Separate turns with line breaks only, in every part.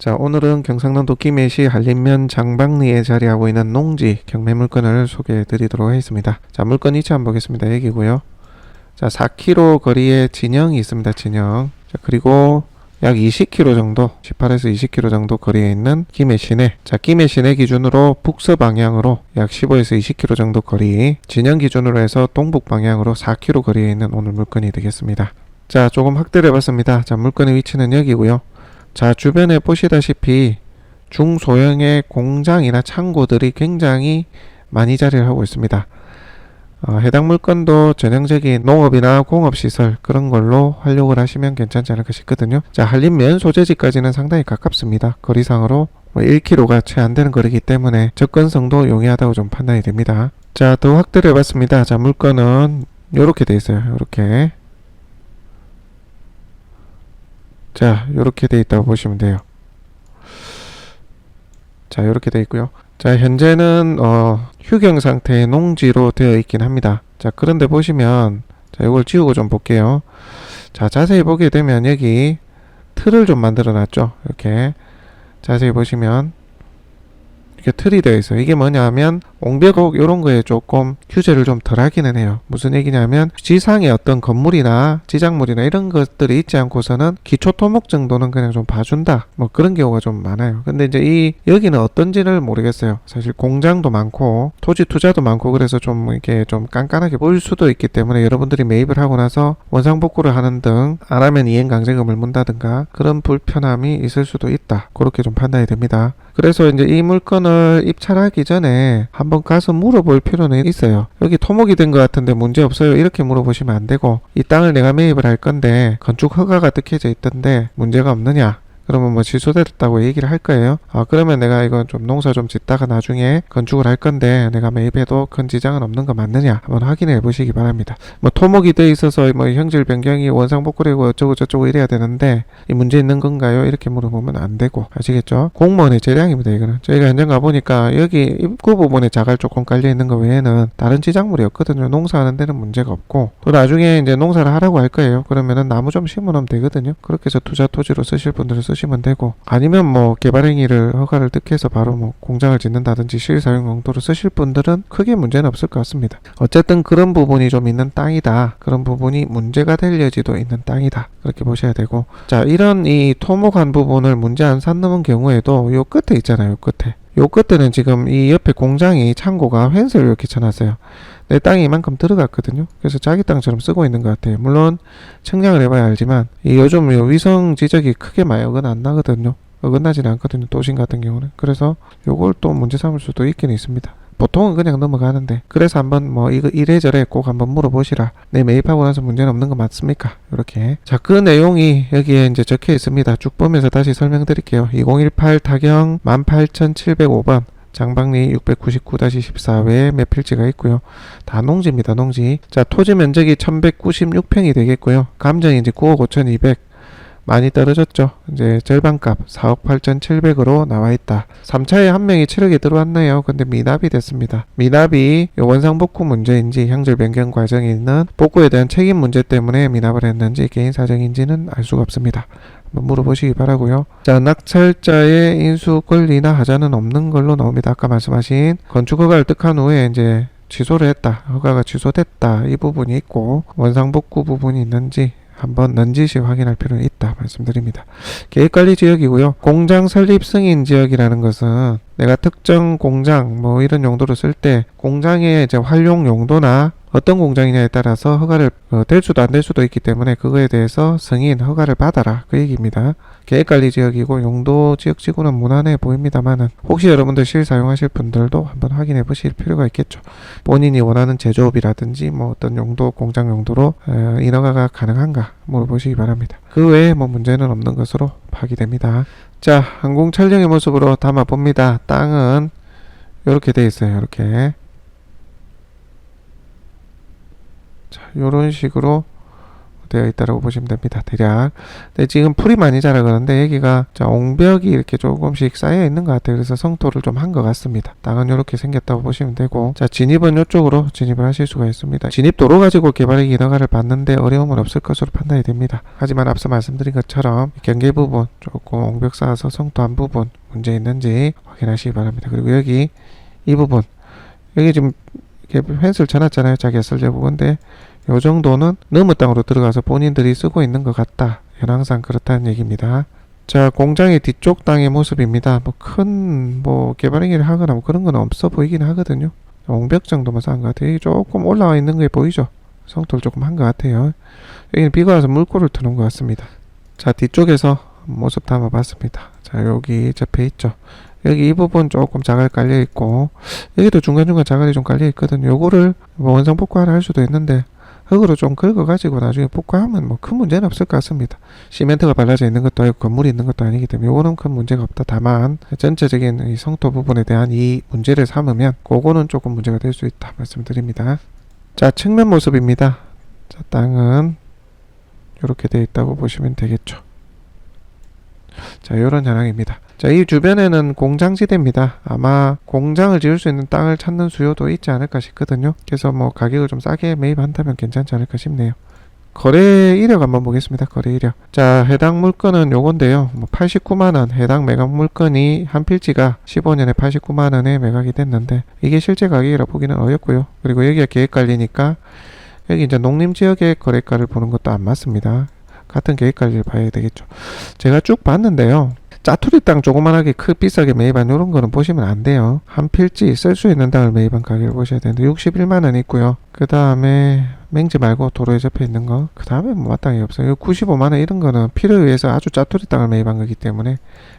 자, 오늘은 경상남도 김해시 한림면 장박리에 자리하고 있는 농지 경매 물건을 소개해 드리도록 하겠습니다. 자, 물건 위치 한번 보겠습니다. 여기고요. 자, 4km 거리에 진영이 있습니다. 진영. 자, 그리고 약 20km 정도, 18에서 20km 정도 거리에 있는 김해 시내. 자, 김해 시내 기준으로 북서 방향으로 약 15에서 20km 정도 거리, 진영 기준으로 해서 동북 방향으로 4km 거리에 있는 오늘 물건이 되겠습니다. 자, 조금 확대를 해봤습니다. 자, 물건의 위치는 여기고요. 자, 주변에 보시다시피 중소형의 공장이나 창고들이 굉장히 많이 자리를 하고 있습니다. 해당 물건도 전형적인 농업이나 공업시설 그런 걸로 활용을 하시면 괜찮지 않을까 싶거든요. 자, 한림면 소재지까지는 상당히 가깝습니다. 거리상으로 1km가 채 안 되는 거리이기 때문에 접근성도 용이하다고 좀 판단이 됩니다. 자, 더 확대를 해봤습니다. 자, 물건은 이렇게 돼 있어요. 이렇게. 자, 이렇게 돼 있다고 보시면 돼요. 자, 이렇게 돼 있고요. 자, 현재는 휴경 상태의 농지로 되어 있긴 합니다. 자, 그런데 보시면, 자, 이걸 지우고 좀 볼게요. 자, 자세히 보게 되면 여기 틀을 좀 만들어 놨죠. 이렇게 자세히 보시면 이렇게 틀이 되어 있어요. 이게 뭐냐 하면 옹벽 이런 거에 조금 규제를 좀 덜 하기는 해요. 무슨 얘기냐면 지상에 어떤 건물이나 지작물이나 이런 것들이 있지 않고서는 기초 토목 정도는 그냥 좀 봐준다, 뭐 그런 경우가 좀 많아요. 근데 이제 여기는 어떤지를 모르겠어요. 사실 공장도 많고 토지 투자도 많고 그래서 좀 이렇게 좀 깐깐하게 보일 수도 있기 때문에 여러분들이 매입을 하고 나서 원상복구를 하는 등 안 하면 이행강제금을 문다든가 그런 불편함이 있을 수도 있다, 그렇게 좀 판단이 됩니다. 그래서 이제 이 물건을 입찰하기 전에 한번 가서 물어볼 필요는 있어요. 여기 토목이 된 것 같은데 문제 없어요? 이렇게 물어보시면 안 되고, 이 땅을 내가 매입을 할 건데 건축 허가가 뜯겨져 있던데 문제가 없느냐? 그러면 뭐 취소됐다고 얘기를 할 거예요. 그러면 내가 이건 좀 농사 좀 짓다가 나중에 건축을 할 건데 내가 매입해도 큰 지장은 없는 거 맞느냐? 한번 확인해 보시기 바랍니다. 뭐 토목이 돼 있어서 뭐 형질 변경이 원상복구되고 어쩌고 저쩌고 이래야 되는데 이 문제 있는 건가요? 이렇게 물어보면 안 되고, 아시겠죠? 공무원의 재량입니다. 이거는 저희가 현장 가보니까 여기 입구 부분에 자갈 조금 깔려 있는 거 외에는 다른 지작물이 없거든요. 농사하는 데는 문제가 없고, 또 나중에 이제 농사를 하라고 할 거예요. 그러면은 나무 좀 심어놓으면 되거든요. 그렇게 해서 투자 토지로 쓰실 분들은 쓰시면 되고, 아니면 뭐 개발행위를 허가를 득해서 바로 뭐 공장을 짓는다든지 실사용 용도로 쓰실 분들은 크게 문제는 없을 것 같습니다. 어쨌든 그런 부분이 좀 있는 땅이다, 그런 부분이 문제가 될 여지도 있는 땅이다, 그렇게 보셔야 되고, 자, 이런 이 토목한 부분을 문제 안 삼는 경우에도 요 끝에 있잖아요. 요 끝에는 지금 이 옆에 공장이 창고가 펜스를 이렇게 쳐놨어요. 내 땅이 이만큼 들어갔거든요. 그래서 자기 땅처럼 쓰고 있는 것 같아요. 물론 측량을 해봐야 알지만 요즘 위성 지적이 크게 많이 어긋나거든요. 어긋나지는 않거든요, 도심 같은 경우는. 그래서 요걸 또 문제 삼을 수도 있긴 있습니다. 보통은 그냥 넘어가는데, 그래서 한번 뭐 이거 이래저래 꼭 한번 물어보시라. 내 매입하고 나서 문제는 없는 거 맞습니까? 이렇게. 자, 그 내용이 여기에 이제 적혀 있습니다. 쭉 보면서 다시 설명드릴게요. 2018 타경 18705번 장박리 699-14회에 몇 필지가 있고요. 다 농지입니다. 농지. 자, 토지 면적이 1196평이 되겠고요. 감정이 이제 9억 5200. 많이 떨어졌죠. 이제 절반값 4억 8,700으로 나와 있다. 3차에 한 명이 7억이 들어왔네요. 근데 미납이 됐습니다. 미납이 원상복구 문제인지 형질 변경 과정에 있는 복구에 대한 책임 문제 때문에 미납을 했는지 개인 사정인지는 알 수가 없습니다. 한번 물어보시기 바라고요. 자, 낙찰자의 인수 권리나 하자는 없는 걸로 나옵니다. 아까 말씀하신 건축 허가를 득한 후에 이제 취소를 했다, 허가가 취소됐다, 이 부분이 있고 원상복구 부분이 있는지 한번 넌지시 확인할 필요는 있다 말씀드립니다. 계획관리지역이고요. 공장 설립 승인 지역이라는 것은 내가 특정 공장 뭐 이런 용도로 쓸 때 공장의 이제 활용 용도나 어떤 공장이냐에 따라서 허가를 될 수도 안 될 수도 있기 때문에 그거에 대해서 승인 허가를 받아라, 그 얘기입니다. 계획관리지역이고 용도 지역지구는 무난해 보입니다만은 혹시 여러분들 실사용하실 분들도 한번 확인해 보실 필요가 있겠죠. 본인이 원하는 제조업이라든지 뭐 어떤 용도, 공장 용도로 인허가가 가능한가 물어보시기 바랍니다. 그 외에 뭐 문제는 없는 것으로 파악됩니다. 자, 항공 촬영의 모습으로 담아 봅니다. 땅은 이렇게 돼 있어요. 이렇게. 자, 요런 식으로 되어 있다고 보시면 됩니다. 대략. 근데 지금 풀이 많이 자라 그런데 여기가 자, 옹벽이 이렇게 조금씩 쌓여 있는 것 같아요. 그래서 성토를 좀 한 것 같습니다. 땅은 이렇게 생겼다고 보시면 되고, 자, 진입은 이쪽으로 진입을 하실 수가 있습니다. 진입도로 가지고 개발의 인허가를 받는데 어려움은 없을 것으로 판단이 됩니다. 하지만 앞서 말씀드린 것처럼 경계 부분 조금 옹벽 쌓아서 성토한 부분 문제 있는지 확인하시기 바랍니다. 그리고 여기 이 부분 여기 지금 이렇게 펜스를 쳐놨잖아요. 자기가 쓸 부분인데 요 정도는 너무 땅으로 들어가서 본인들이 쓰고 있는 것 같다. 항상 그렇다는 얘기입니다. 자, 공장의 뒤쪽 땅의 모습입니다. 뭐 큰 개발 행위를 하거나 뭐 그런 건 없어 보이긴 하거든요. 옹벽 정도만 쌓은 것 같아요. 여기 조금 올라와 있는 게 보이죠? 성토를 조금 한 것 같아요. 여기는 비가 와서 물꼬를 트는 것 같습니다. 자, 뒤쪽에서 모습 담아봤습니다. 자, 여기 접해 있죠. 여기 이 부분 조금 자갈 깔려 있고 여기도 중간중간 자갈이 좀 깔려 있거든요. 요거를 원상 복구하라 할 수도 있는데 흙으로 좀 긁어가지고 나중에 복구하면 뭐 큰 문제는 없을 것 같습니다. 시멘트가 발라져 있는 것도 아니고 건물이 있는 것도 아니기 때문에 요거는 큰 문제가 없다. 다만 전체적인 이 성토 부분에 대한 이 문제를 삼으면 그거는 조금 문제가 될 수 있다 말씀드립니다. 자, 측면 모습입니다. 자, 땅은 이렇게 되어 있다고 보시면 되겠죠. 자, 요런 현황입니다. 자, 이 주변에는 공장지대입니다. 아마 공장을 지을 수 있는 땅을 찾는 수요도 있지 않을까 싶거든요. 그래서 뭐 가격을 좀 싸게 매입한다면 괜찮지 않을까 싶네요. 거래 이력 한번 보겠습니다. 거래 이력. 자, 해당 물건은 요건데요. 89만원 해당 매각 물건이 한 필지가 15년에 89만원에 매각이 됐는데 이게 실제 가격이라 보기는 어렵고요. 그리고 여기가 계획관리니까 여기 이제 농림지역의 거래가를 보는 것도 안 맞습니다. 같은 계획관리를 봐야 되겠죠. 제가 쭉 봤는데요. 짜투리 땅 조그만하게 비싸게 매입한 이런 거는 보시면 안 돼요. 한 필지 쓸 수 있는 땅을 매입한 가격을 보셔야 되는데 61만원 있고요. 그 다음에 맹지 말고 도로에 접해 있는 거. 그 다음에 뭐 마땅히 없어요. 95만원 이런 거는 필요에 의해서 아주 짜투리 땅을 매입한 거기 때문에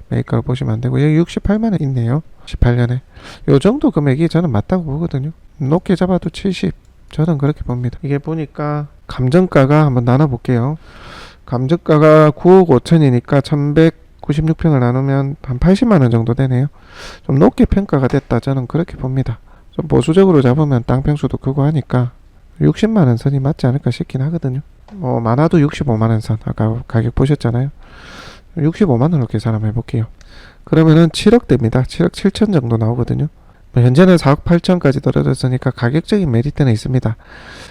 매입가를 보시면 안 되고 여기 68만원 있네요. 18년에. 요 정도 금액이 저는 맞다고 보거든요. 높게 잡아도 70. 저는 그렇게 봅니다. 이게 보니까 감정가가 한번 나눠볼게요. 감정가가 9억 5천이니까 1196평을 나누면 한 80만원 정도 되네요. 좀 높게 평가가 됐다. 저는 그렇게 봅니다. 좀 보수적으로 잡으면 땅평수도 크고 하니까 60만원 선이 맞지 않을까 싶긴 하거든요. 뭐 많아도 65만원 선. 아까 가격 보셨잖아요. 65만원으로 계산 한번 해볼게요. 그러면은 7억대입니다. 7억 7천 정도 나오거든요. 현재는 4억 8천까지 떨어졌으니까 가격적인 메리트는 있습니다.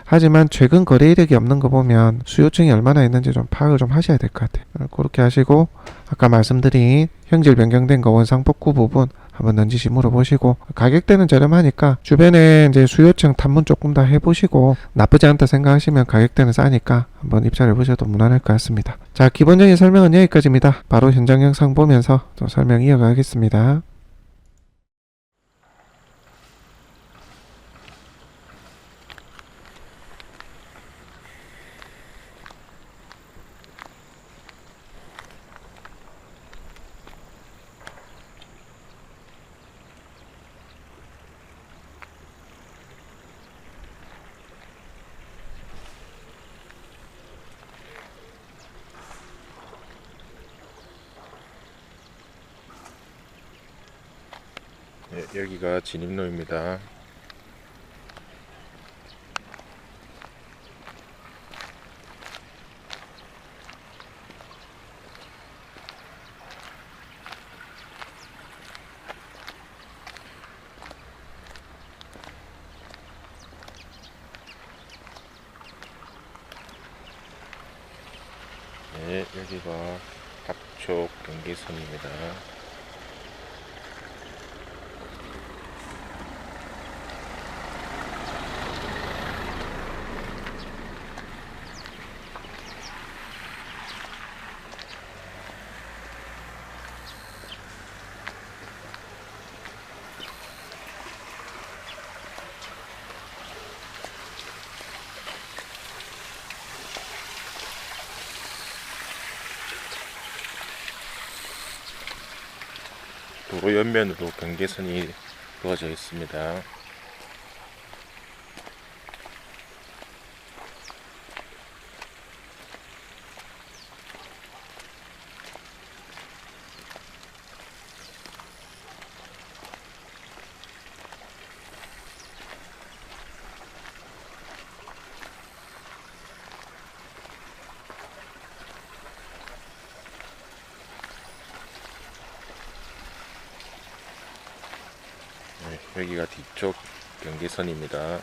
하지만 최근 거래 이력이 없는 거 보면 수요층이 얼마나 있는지 좀 파악을 좀 하셔야 될 것 같아요. 그렇게 하시고 아까 말씀드린 형질 변경된 거 원상 복구 부분 한번 넌지시 물어보시고 가격대는 저렴하니까 주변에 이제 수요층 탐문 조금 더 해보시고 나쁘지 않다 생각하시면 가격대는 싸니까 한번 입찰해 보셔도 무난할 것 같습니다. 자, 기본적인 설명은 여기까지입니다. 바로 현장 영상 보면서 또 설명 이어가겠습니다. 여기가 진입로입니다. 네, 여기가 앞쪽 경계선입니다. 도로 옆면으로 경계선이 그어져 있습니다. 여기가 뒤쪽 경계선입니다.